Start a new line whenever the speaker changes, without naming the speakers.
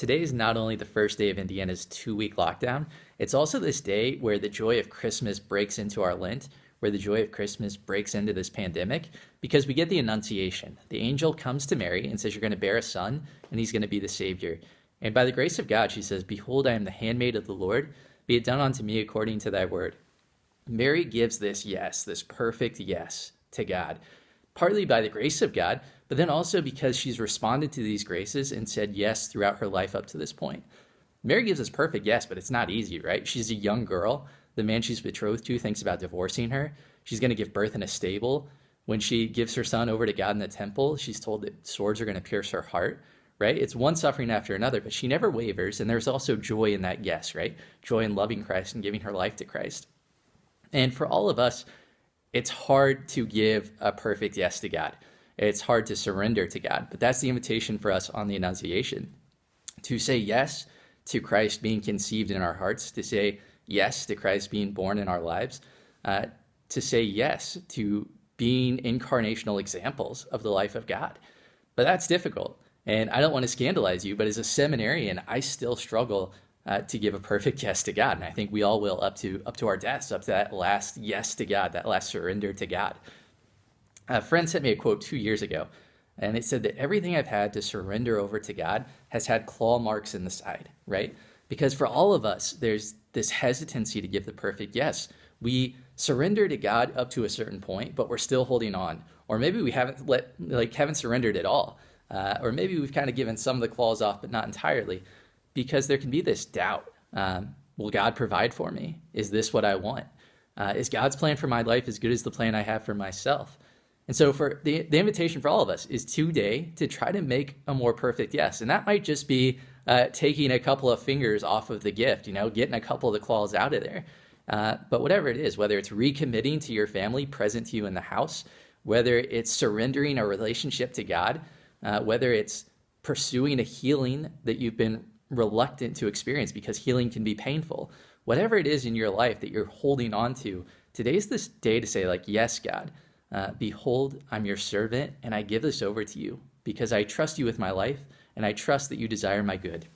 Today is not only the first day of Indiana's 2-week lockdown, it's also this day where the joy of Christmas breaks into our Lent, where the joy of Christmas breaks into this pandemic, because we get the Annunciation. The angel comes to Mary and says, "You're going to bear a son, and he's going to be the Savior." And by the grace of God, she says, "Behold, I am the handmaid of the Lord. Be it done unto me according to thy word." Mary gives this yes, this perfect yes to God, partly by the grace of God, but then also because she's responded to these graces and said yes throughout her life up to this point. Mary gives this perfect yes, but it's not easy, right? She's a young girl. The man she's betrothed to thinks about divorcing her. She's going to give birth in a stable. When she gives her son over to God in the temple, she's told that swords are going to pierce her heart, right? It's one suffering after another, but she never wavers. And there's also joy in that yes, right? Joy in loving Christ and giving her life to Christ. And for all of us, it's hard to give a perfect yes to God. It's hard to surrender to God, but that's the invitation for us on the Annunciation, to say yes to Christ being conceived in our hearts, to say yes to Christ being born in our lives, to say yes to being incarnational examples of the life of God. But that's difficult, and I don't want to scandalize you, but as a seminarian, I still struggle to give a perfect yes to God, and I think we all will up to our deaths, up to that last yes to God, that last surrender to God. A friend sent me a quote 2 years ago, and it said that everything I've had to surrender over to God has had claw marks in the side, right? Because for all of us, there's this hesitancy to give the perfect yes. We surrender to God up to a certain point, but we're still holding on. Or maybe we haven't surrendered at all. Or maybe we've kind of given some of the claws off, but not entirely, because there can be this doubt. Will God provide for me? Is this what I want? Is God's plan for my life as good as the plan I have for myself? And so for the invitation for all of us is today to try to make a more perfect yes. And that might just be taking a couple of fingers off of the gift, getting a couple of the claws out of there. But whatever it is, whether it's recommitting to your family present to you in the house, whether it's surrendering a relationship to God, whether it's pursuing a healing that you've been reluctant to experience because healing can be painful, whatever it is in your life that you're holding on to, today's this day to say, yes, God, behold, I'm your servant, and I give this over to you because I trust you with my life, and I trust that you desire my good.